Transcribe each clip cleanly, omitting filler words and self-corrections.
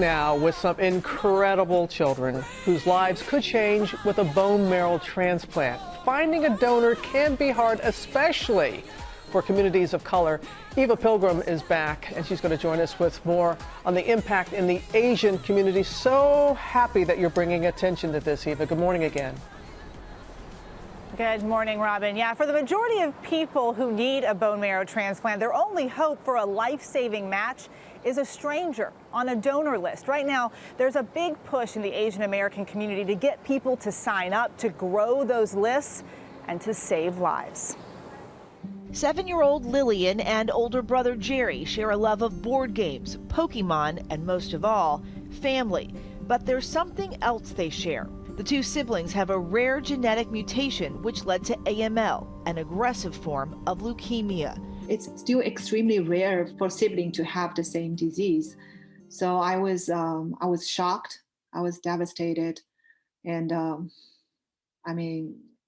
Now with some incredible children whose lives could change with a bone marrow transplant. Finding a donor can be hard, especially for communities of color. Eva Pilgrim is back, and she's going to join us with more on the impact in the Asian community. So happy that you're bringing attention to this, Eva. Good morning again. Good morning, Robin. Yeah, for the majority of people who need a bone marrow transplant, their only hope for a life-saving match is a stranger on a donor list. Right now, there's a big push in the Asian American community to get people to sign up, to grow those lists, and to save lives. 7-year-old Lillian and older brother Jerry share a love of board games, Pokemon, and most of all, family. But there's something else they share. The two siblings have a rare genetic mutation which led to AML, an aggressive form of leukemia. It's still extremely rare for siblings to have the same disease. So I was shocked, I was devastated, and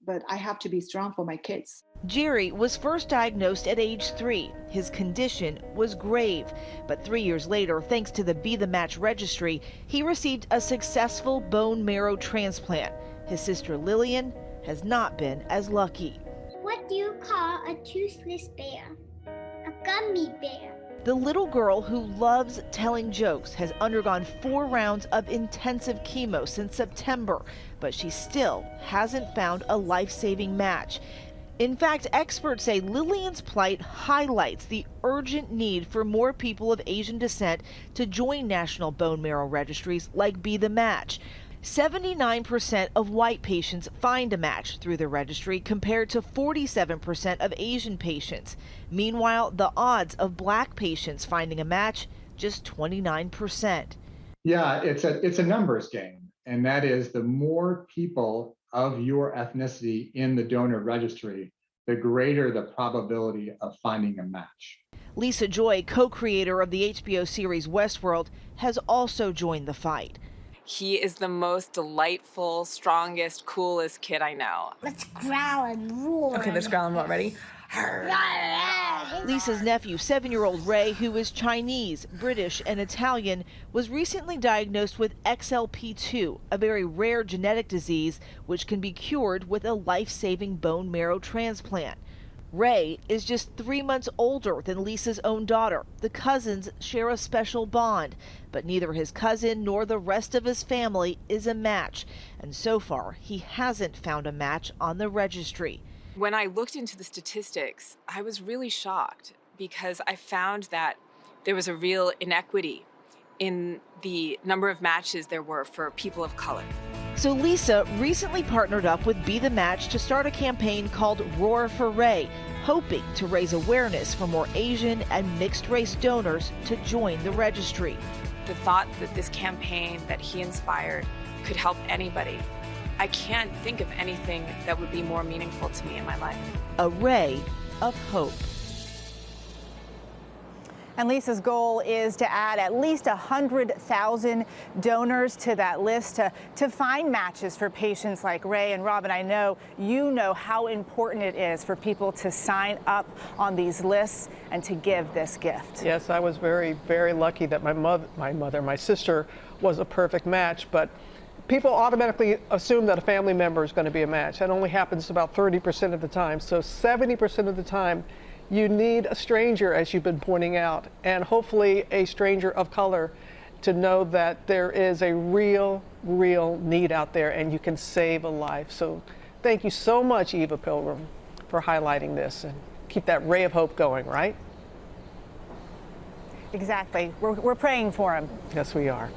but I have to be strong for my kids. Jerry was first diagnosed at age 3. His condition was grave, but 3 years later, thanks to the Be the Match registry, he received a successful bone marrow transplant. His sister Lillian has not been as lucky. What do you call a toothless bear? A gummy bear. The little girl who loves telling jokes has undergone 4 rounds of intensive chemo since September, but she still hasn't found a life-saving match. In fact, experts say Lillian's plight highlights the urgent need for more people of Asian descent to join national bone marrow registries like Be the Match. 79% of white patients find a match through the registry compared to 47% of Asian patients. Meanwhile, the odds of black patients finding a match, just 29%. Yeah, it's a numbers game, and that is the more people of your ethnicity in the donor registry, the greater the probability of finding a match. Lisa Joy, co-creator of the HBO series Westworld, has also joined the fight. He is the most delightful, strongest, coolest kid I know. Let's growl and roar. Okay, let's growl and roar. Ready? Lisa's nephew, 7-year-old Ray, who is Chinese, British, and Italian, was recently diagnosed with XLP2, a very rare genetic disease which can be cured with a life-saving bone marrow transplant. Ray is just 3 months older than Lisa's own daughter. The cousins share a special bond, but neither his cousin nor the rest of his family is a match. And so far, he hasn't found a match on the registry. When I looked into the statistics, I was really shocked because I found that there was a real inequity in the number of matches there were for people of color. So Lisa recently partnered up with Be the Match to start a campaign called Roar for Ray, hoping to raise awareness for more Asian and mixed-race donors to join the registry. The thought that this campaign that he inspired could help anybody, I can't think of anything that would be more meaningful to me in my life. A ray of hope. And Lisa's goal is to add at least 100,000 donors to that list to find matches for patients like Ray. And Robin, I know you know how important it is for people to sign up on these lists and to give this gift. Yes, I was very, very lucky that my sister was a perfect match, but people automatically assume that a family member is going to be a match. That only happens about 30% of the time. So 70% of the time, you need a stranger, as you've been pointing out, and hopefully a stranger of color to know that there is a real need out there and you can save a life. So thank you so much, Eva Pilgrim, for highlighting this, and keep that ray of hope going, right? Exactly. We're praying for him. Yes, we are.